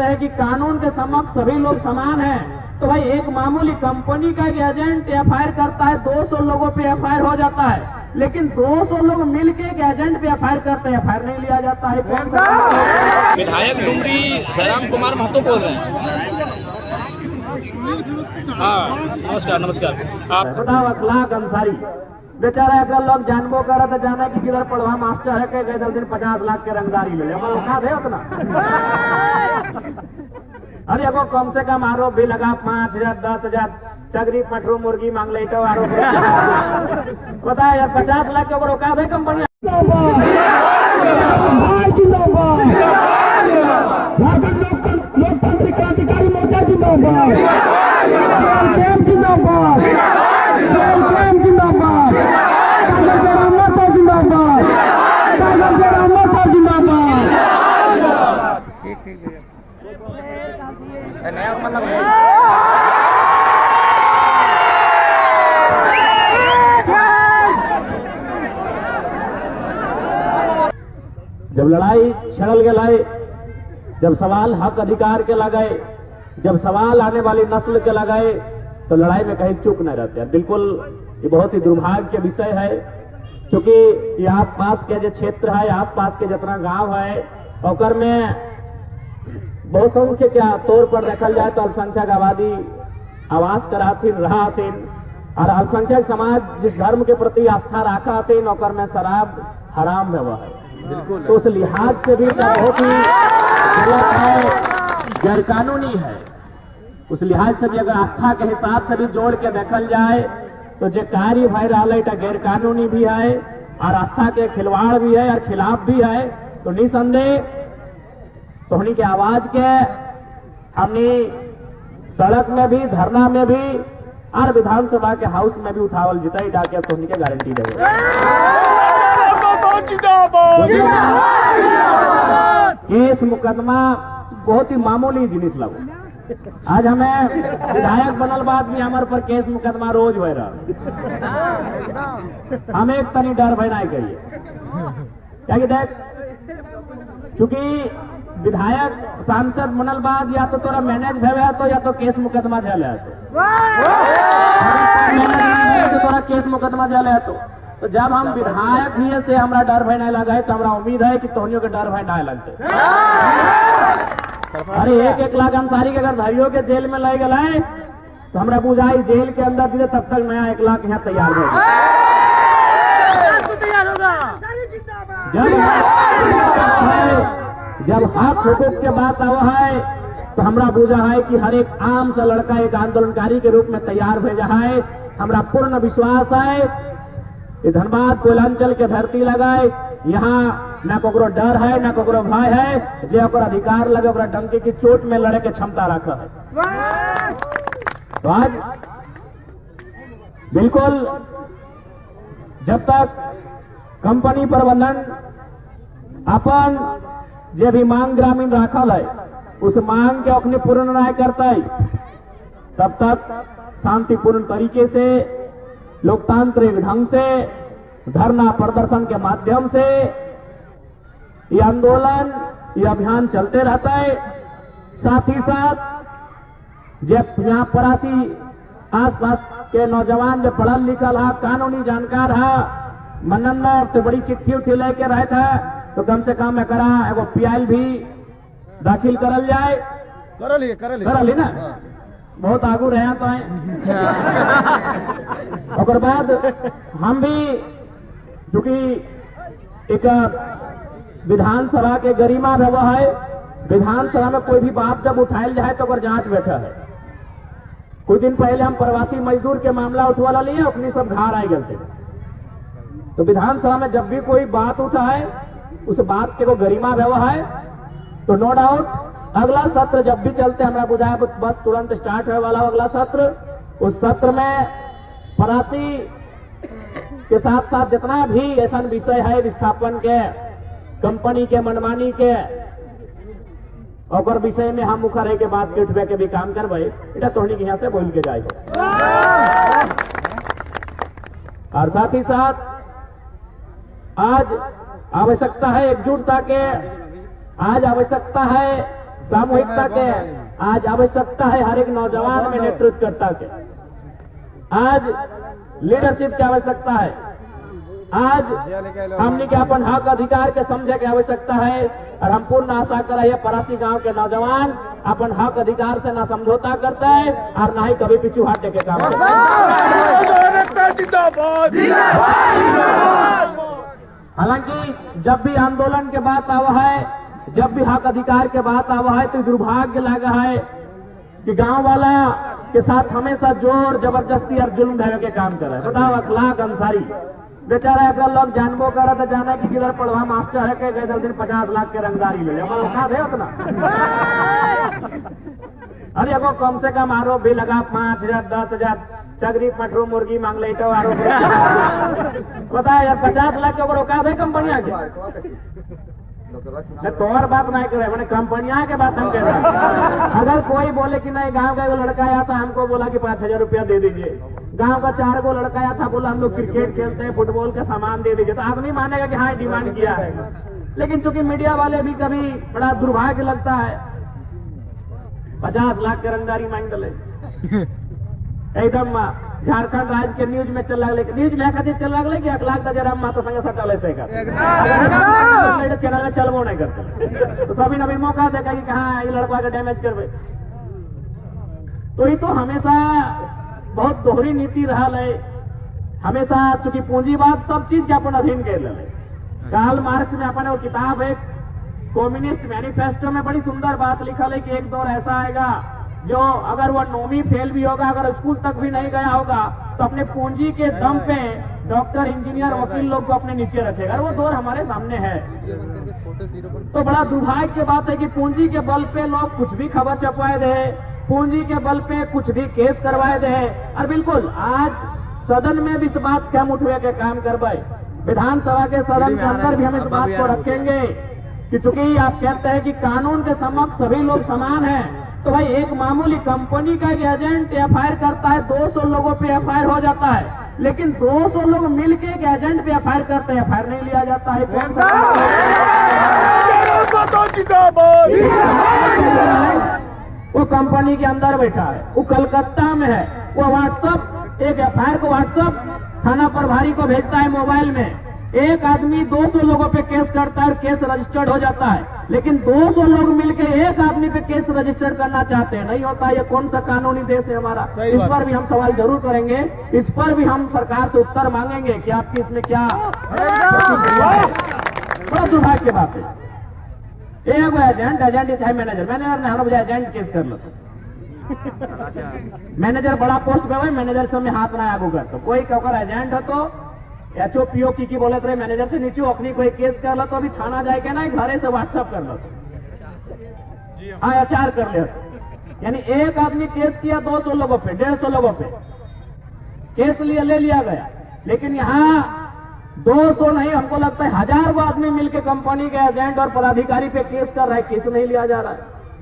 है कि कानून के समक्ष सभी लोग समान हैं। तो भाई एक मामूली कंपनी का एक एजेंट एफआईआर करता है, 200 लोगों पे एफआईआर हो जाता है, लेकिन 200 लोग मिलके एक एजेंट पे एफआईआर करते हैं, एफआईआर नहीं लिया जाता है। विधायक डुमरी जयराम कुमार महतो बोल रहे हैं। हाँ, नमस्कार नमस्कार। बताओ अखलाक अंसारी बेचारा एक लोग जानबो कर तो जाना कि किधर पढ़वा मास्टर है के गए दिन 50 लाख के रंगदारी ले औका दे उतना। अरे एगो कम से कम आरोप भी लगा 5,000 10,000 चगरी पटरू मुर्गी मांग ले तो आरोप बताया यार 50 लाख के ऊपर औका दे कंपनी। लोकतांत्रिक क्रांतिकारी मोर्चा जिंदाबाद, जिंदाबाद, जिंदाबाद, नया मतलब जब लड़ाई छड़ल के लाए, जब सवाल हक अधिकार के लगाए, जब सवाल आने वाली नस्ल के लगाए, तो लड़ाई में कहीं चुप नहीं रहते। बिल्कुल ये बहुत ही दुर्भाग्य के विषय है, क्योंकि ये आसपास के जो क्षेत्र है, आसपास के जितना गांव है, और में बहुसंख्यक के तौर पर देखल जाए तो अल्पसंख्यक आबादी आवास कराथीन रहाथीन, और अल्पसंख्यक समाज जिस धर्म के प्रति आस्था रखाथीन, और में शराब हराम व्यवहार है। तो उस लिहाज से भी बहुत ही गलत है, गैर कानूनी है। उस लिहाज से भी अगर आस्था के हिसाब से भी जोड़ के देखल जाए तो जो कार्य भाई रहा है गैर कानूनी भी है, और आस्था के खिलवाड़ भी है और खिलाफ भी है। तो निसंदेह तोहनी के आवाज के हमने सड़क में भी, धरना में भी और विधानसभा के हाउस में भी उठावल जिताई डाके तोहनी के गारंटी देगा। केस मुकदमा बहुत ही मामूली जिनिस लगो। आज हमें विधायक बनल बाद भी हमारे पर केस मुकदमा रोज हो रहा, हमें एक तनी डर भय नहीं करिए। क्या कि देख, चूंकि विधायक सांसद बनल बाद या तो तोरा मैनेज भे तो या तो केस मुकदमा झेल है, तो तोरा केस मुकदमा झेल है। तो जब हम विधायक ही से हमारा डर भय नहीं लगा है, तो हमारा उम्मीद है कि तोहनियों के डर भय नहीं लगते। अरे 1-1 लाख अंसारी के अगर भाइयों के जेल में ले गए तो हमरा बुझाई जेल के अंदर धीरे तब तक नया 1 लाख यहाँ तैयार होगा। जब हक हुकूक के बात आवा है तो हमरा बुझा है कि हर एक आम सा लड़का एक आंदोलनकारी के रूप में तैयार भेजा है। हमरा पूर्ण विश्वास है कि धनबाद कोयलांचल के धरती लगाए, यहाँ न कोकरो डर है न कोकरो भय है, जे ओकर अधिकार लगे ओकरा डंके की चोट में लड़े के क्षमता रखा है। तो आज बिल्कुल जब तक कंपनी प्रबंधन अपन जे भी मांग ग्रामीण रखल है उस मांग के अपने पूर्ण नहीं करता है, तब तक शांतिपूर्ण तरीके से लोकतांत्रिक ढंग से धरना प्रदर्शन के माध्यम से ये आंदोलन, ये अभियान चलते रहता है। साथ ही साथ जब यहाँ परासी आसपास के नौजवान जो पढ़ल लिखल है, कानूनी जानकार है, मनन तो बड़ी चिट्ठी उठी लेके रहे थे, तो कम से कम एकरा एगो पीआई भी दाखिल करल जाए। करल ना, बहुत आगू रहे तो और बाद हम भी, क्योंकि एक विधानसभा के गरिमा रहा है, विधानसभा में कोई भी बात जब उठायल जाए तो जांच बैठा है। कुछ दिन पहले हम प्रवासी मजदूर के मामला उठवा लिए, अपनी सब घर आए गए थे। तो विधानसभा में जब भी कोई बात उठा है उस बात के को गरिमा रहा है, तो नो डाउट अगला सत्र जब भी चलते हमारा बुझाया बस तुरंत स्टार्ट होने वाला अगला सत्र। उस सत्र में परासी के साथ साथ जितना भी ऐसा विषय है विस्थापन के, कंपनी के मनमानी के, और विषय में हम मुखर के बात के उठबे के भी काम करबे, इटा तोहनी के यहाँ से बोल के जाए। और साथ ही साथ आज आवश्यकता है एकजुटता के, आज आवश्यकता है सामूहिकता के आज आवश्यकता है, हर एक नौजवान में नेतृत्वकर्ता के आज लीडरशिप की आवश्यकता है। आज हमने के अपन हक अधिकार के समझे की आवश्यकता है और हम पूर्ण आशा कर रहे परासी गांव के नौजवान अपन हक अधिकार से न समझौता करता है और न ही कभी पीछू हटने के काम करता है। हालांकि जब भी आंदोलन के बात आवा है, जब भी हक अधिकार के बात आवा है तो दुर्भाग्य लगा है कि गांव वाला के साथ हमेशा जोर जबरदस्ती और जुल्म ढावे के काम कर रहे हैं। बताओ अखलाक अंसारी बेचारा अगर लोग जानबो करे तो जाना कि किधर पढ़वा मास्टर है के गए दिन 50 लाख के रंगदारी ले औकात है उतना। अरे अगो कम से कम आरोप भी लगा 5,000 10,000 चगरी पटरू मुर्गी मांग ले तो आरोप बताया यार 50 लाख के ऊपर औकात है कंपनियां के। तो और बात नहीं करे मैंने कंपनियां के बात हम कह रहे हैं। अगर कोई बोले कि नहीं गांव का लड़का आया था हमको बोला कि 5,000 रुपया दे दीजिए, गांव का 4 गो लड़का आया था बोला हम लोग क्रिकेट खेलते हैं फुटबॉल का सामान दे दीजिए, तो आदमी मानेगा कि हाँ डिमांड किया है। लेकिन चूंकि मीडिया वाले भी कभी बड़ा दुर्भाग्य लगता है 50 लाख के रंगदारी मांग डले एकदम झारखंड राज्य के न्यूज में चल रहा न्यूज में खातिर चल रहा कि 1 लाख जरा माता संगे सटल से चैनल में चलबो नहीं करते तो सभी नवीन मौका देगा कि हाँ ये लड़का का डैमेज करवे। तो ये तो हमेशा बहुत दोहरी नीति रहा है, हमेशा चूंकि पूंजीवाद सब चीज के अपन अधीन कर ले। कार्ल मार्क्स में अपन वो किताब है कम्युनिस्ट मैनिफेस्टो में बड़ी सुंदर बात लिखा है कि एक दौर ऐसा आएगा जो अगर वो नौवीं फेल भी होगा, अगर स्कूल तक भी नहीं गया होगा तो अपने पूंजी के दम पे डॉक्टर इंजीनियर वकील लोग को अपने नीचे रखेगा। वो दौर हमारे सामने है। तो बड़ा दुर्भाग्य की बात है कि पूंजी के बल पे लोग कुछ भी खबर छपवाए दे, पूंजी के बल पे कुछ भी केस करवाए दे। और बिल्कुल आज सदन में भी इस बात के हम उठवे के काम करवाए, विधानसभा के सदन के अंदर भी हम इस बात को रखेंगे कि चूंकि आप कहते हैं कि कानून के समक्ष सभी लोग समान हैं, तो भाई एक मामूली कंपनी का एक एजेंट एफआईआर करता है 200 लोगों पे एफआईआर हो जाता है, लेकिन 200 लोग मिलके एक एजेंट पे एफआईआर करते हैं, एफआईआर नहीं लिया जाता है। कौन सा वो कंपनी के अंदर बैठा है, वो कलकत्ता में है, वो व्हाट्सएप एक एफआईआर को व्हाट्सएप थाना प्रभारी को भेजता है मोबाइल में। एक आदमी 200 लोगों पे केस करता है और केस रजिस्टर्ड हो जाता है, लेकिन 200 लोग मिलकर एक आदमी पे केस रजिस्टर करना चाहते हैं, नहीं होता। ये कौन सा कानूनी देश है हमारा? इस पर भी हम सवाल जरूर करेंगे, इस पर भी हम सरकार से उत्तर मांगेंगे कि आपकी इसमें क्या बड़ा दुर्भाग्य की बात है। एक एजेंट चाहे मैनेजर ने हम एजेंट केस कर लो, मैनेजर बड़ा पोस्ट पे हुआ, मैनेजर से हमें हाथ ना आगू कर, तो कोई अगर एजेंट है तो एचओपीओ की बोले थे मैनेजर से नीचे अपनी कोई केस कर लो तो अभी थाना जाए के ना घरे से व्हाट्सएप कर लो, आचार कर ले। यानी एक आदमी केस किया 200 लोगों पे 150 लोगों पे केस ले लिया गया, लेकिन यहाँ 200 नहीं हमको लगता है 1000 आदमी मिलकर कंपनी के एजेंट और पदाधिकारी पे केस कर रहा है, केस नहीं लिया जा रहा है।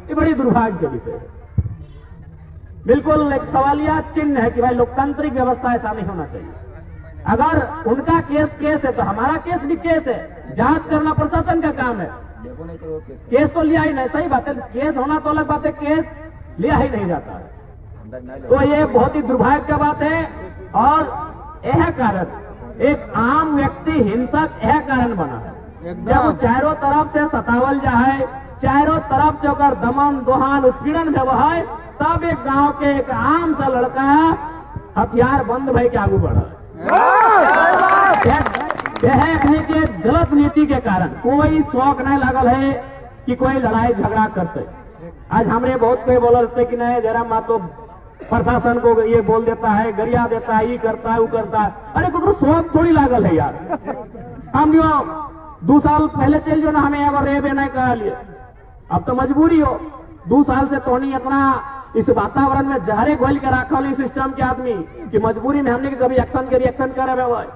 ये बड़ी दुर्भाग्य का विषय है। बिल्कुल एक सवालिया चिन्ह है कि भाई लोकतांत्रिक व्यवस्था ऐसा नहीं होना चाहिए। अगर उनका केस है तो हमारा केस भी केस है, जांच करना प्रशासन का काम है। केस तो लिया ही नहीं, सही बात है, केस होना तो अलग बात है, केस लिया ही नहीं जाता है। तो ये बहुत ही दुर्भाग्य का बात है। और यह कारण एक आम व्यक्ति हिंसक यह कारण बना है जब चारों तरफ से सतावल जाए, चारों तरफ से अगर दमन दोहान उत्पीड़न व्यवहार है, तब एक गांव के एक आम सा लड़का हथियार बंद भाई के आगू बढ़ा। यह के गलत नीति के कारण कोई शौक नहीं लागल है कि कोई लड़ाई झगड़ा करते। आज हमने बहुत कोई बोल रहे कि नहीं जरा मा तो प्रशासन को ये बोल देता है, गरिया देता है, ये करता है, वो करता है। अरे कुछ शौक थोड़ी लागल है यार। हम जो 2 साल पहले चल जो ना हमें अगर रेबे नहीं करा लिए, अब तो मजबूरी हो। 2 साल से तो नहीं इतना इस वातावरण में जहरे घोल के रखा इस सिस्टम के आदमी कि मजबूरी में हमने कभी एक्शन के रिएक्शन करे हुआ है।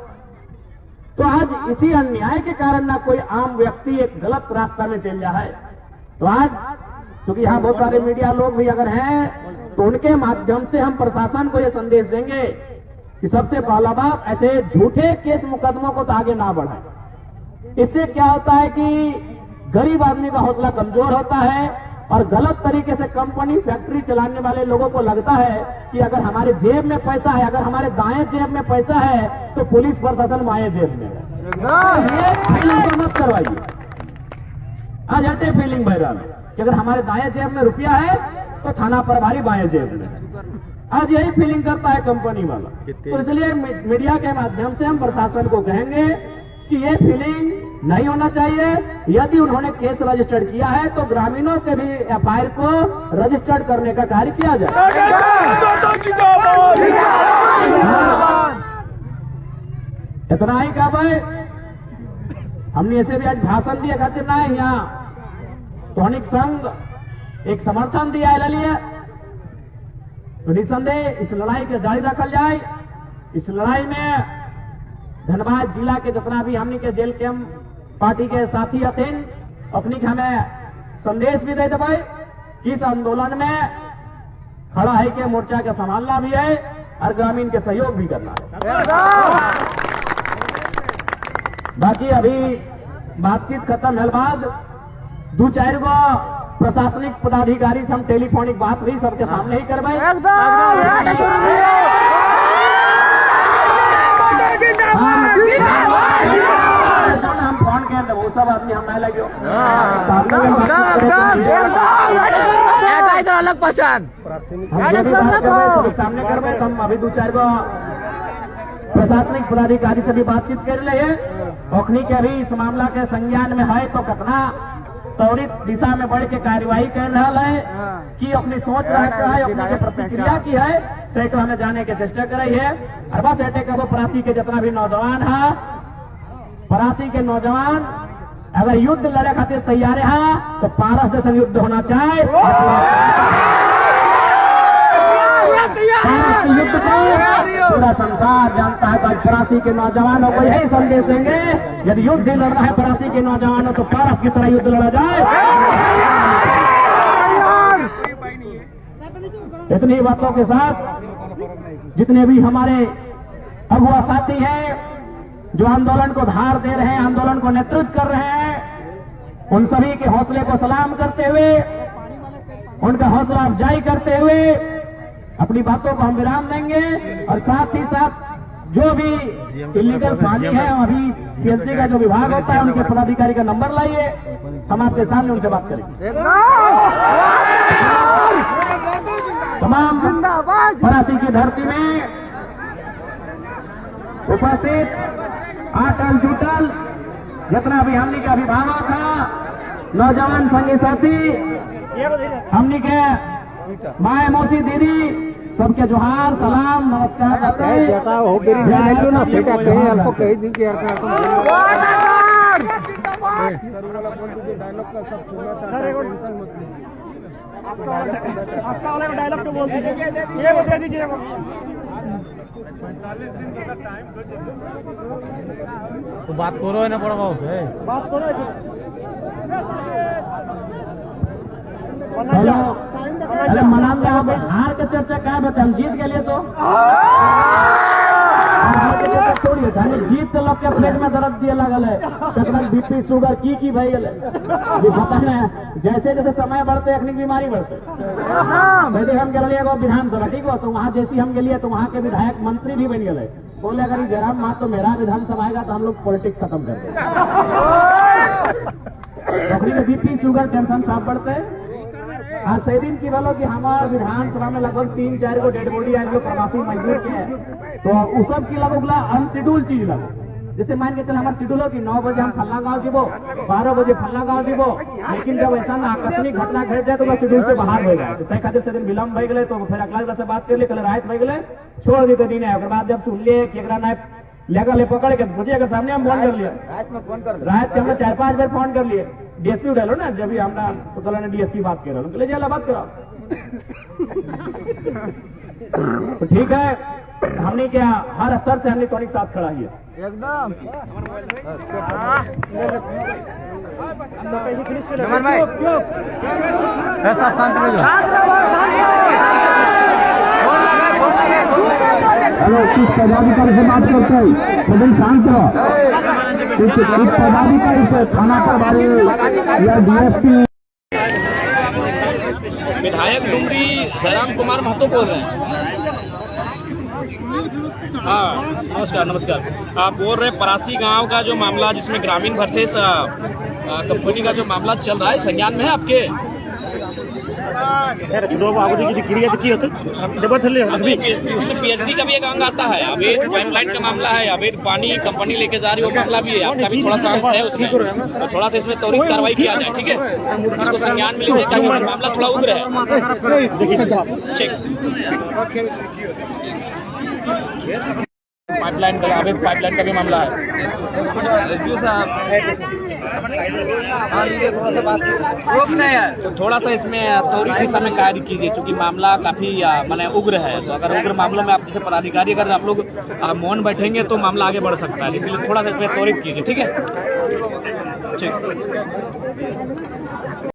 तो आज इसी अन्याय के कारण ना कोई आम व्यक्ति एक गलत रास्ता में चल रहा है। तो आज क्योंकि यहाँ बहुत सारे मीडिया लोग भी अगर हैं तो उनके माध्यम से हम प्रशासन को ये संदेश देंगे कि सबसे पहला बात ऐसे झूठे केस मुकदमों को तो आगे ना बढ़ाए। इससे क्या होता है कि गरीब आदमी का हौसला कमजोर होता है और गलत तरीके से कंपनी फैक्ट्री चलाने वाले लोगों को लगता है कि अगर हमारे जेब में पैसा है, अगर हमारे दाएं जेब में पैसा है तो पुलिस प्रशासन बाएं जेब में है। ये फीलिंग को मत करवाइए। आज हटे फीलिंग बहरहाल कि अगर हमारे दाएं जेब में रुपया है तो थाना प्रभारी बाएं जेब में। आज यही फीलिंग करता है कंपनी वाला। तो इसलिए मीडिया के माध्यम से हम प्रशासन को कहेंगे कि ये फीलिंग नहीं होना चाहिए। यदि उन्होंने केस रजिस्टर्ड किया है तो ग्रामीणों के भी एफआईआर को रजिस्टर्ड करने का कार्य किया जाए। इतना ही का भाई, हमने ऐसे भी आज भाषण दिए खातिर ना है यहाँ तोनिक संघ एक समर्थन दिया है लिए, तो निसंदेह इस लड़ाई के जारी रखल जाए। इस लड़ाई में धनबाद जिला के जितना भी हमने के जेल कैंप पार्टी के साथी हथिन अपनी के हमें संदेश भी दे देवे कि इस आंदोलन में खड़ा है के मोर्चा के संभालना भी है और ग्रामीण के सहयोग भी करना है। बाकी अभी बातचीत खत्म है बाद 2-4 गो प्रशासनिक पदाधिकारी से हम टेलीफोनिक बात भी सबके सामने ही करवाए। हम फोन के वो सब आदमी हम लगे अलग पहचान सामने करवाए। हम अभी 2-4 गो प्रशासनिक पदाधिकारी से भी बातचीत कर रहे हैं। ओखनी के अभी इस मामला के संज्ञान में है तो कितना त्वरित दिशा में बढ़ के कार्यवाही कर रहा है कि अपनी सोच रखता है, अपनी जो प्रतिक्रिया की है सैकड़ा हमें जाने की चेष्टा कर रही है। और बस ऐसे कबो परासी के जितना भी नौजवान है, परासी के नौजवान अगर युद्ध लड़े खातिर तैयार है तो पारस जैसा युद्ध होना चाहिए। युद्ध को पूरा संसार जानता है। तो आज परासी के नौजवानों को यही संदेश देंगे, यदि युद्ध ही लड़ना है परासी के नौजवानों तो पारस की तरह युद्ध लड़ा जाए। इतनी बातों के साथ जितने भी हमारे अगुआ साथी हैं जो आंदोलन को धार दे रहे हैं, आंदोलन को नेतृत्व कर रहे हैं, उन सभी के हौसले को सलाम करते हुए, उनका हौसला अफजाई करते हुए अपनी बातों को हम विराम देंगे। और साथ ही साथ जो भी इलीगल पानी है, अभी पीएचडी का जो विभाग होता है उनके पदाधिकारी का नंबर लाइए, हम आपके सामने उनसे बात करेंगे। तमाम परासी की धरती में उपस्थित अटल जुटल जितना भी हमनी के अभिभावक था, नौजवान संगी साथी, हमनी के माए मौसी दीदी, सबके जोहार सलाम नमस्कार करते हैं। आपको कही दिन के डायलॉग तो बोल दीजिए। तो बात करो ना पड़ा उसे बात करो। अरे मना ले, आप हार के चर्चा क्या बता, हम जीत के लिए तो छोड़िए, जीत से लोग के पेट में दर्द दिए लगल है, तकनीक बीपी शुगर की भाई गल पता है। जैसे जैसे समय बढ़ते अखनी बीमारी बढ़ते। पहले हम गए विधानसभा, ठीक हो, तो वहाँ जैसी हम गए तो वहाँ के विधायक मंत्री भी बन गए। बोले अगर जयराम माँ तो मेरा विधानसभा आएगा तो हम लोग पॉलिटिक्स खत्म कर देंगे। में बीपी शुगर टेंशन सब बढ़ते। आज सही दिन की बोलो कि हमारे विधानसभा में लगभग 3-4 को डेड बॉडी आएंगे प्रवासी मजदूर के हैं, तो उस सब की लगभग अनशेड्यूल चीज लगे। जैसे मान के चल हमारे शेड्यूल हो कि 9 बजे हम फलना गाँव जीवो, 12 बजे फलना गाँव जीवो, लेकिन जब ऐसा ना आकस्मिक घटना घट जाए तो शेड्यूल से बाहर हो जाए। तो खातिर से दिन विलम्ब हो गए तो फिर अगला से बात कर लिए, कल रात हो गए छोड़ दी तो दिन है। बाद जब सुन लिए कि लेकर ले पकड़ के भुजिया के सामने हम फोन कर लिया, रात के हमने 4-5 बार फोन कर लिए। डीएसपी उठालो ना, जब भी हमने तो कल ने डीएसपी बात कर रहा ले जाला बात करो। तो ठीक है, हमने क्या हर स्तर से हमने टॉनिक साथ खड़ा ही है एकदम। हेलो, किस पदाधिकारी से बात करते हैं? सदन शांत रहो। इस पदाधिकारी से थाना प्रभारी या डीएसपी विधायक डुमरी जयराम कुमार महतो बोल रहे हैं। हाँ, नमस्कार नमस्कार। आप बोल रहे हैं परासी गांव का जो मामला, जिसमें ग्रामीण वर्सेस कंपनी का जो मामला चल रहा है, संज्ञान में है आपके? उसमें पीएचडी का भी एक अंग आता है। अभी पाइपलाइन का मामला है, अभी पानी कंपनी लेके जा रही है, वो मामला भी है। आपका भी थोड़ा सा अंश है उसमें, तो थोड़ा सा इसमें त्वरित कार्रवाई किया जाए, ठीक है? इसको संज्ञान में लीजिए, ताकि मामला थोड़ा उग्र है। ठीक। पाइपलाइन का, अभी पाइपलाइन का भी मामला है। तो थोड़ा सा इसमें त्वरित दिशा में कार्य कीजिए, क्योंकि मामला काफी माने उग्र है। तो अगर उग्र मामलों में आप जैसे पदाधिकारी अगर आप लोग मौन बैठेंगे तो मामला आगे बढ़ सकता है, इसलिए थोड़ा सा इसमें त्वरित कीजिए, ठीक है? ठीक।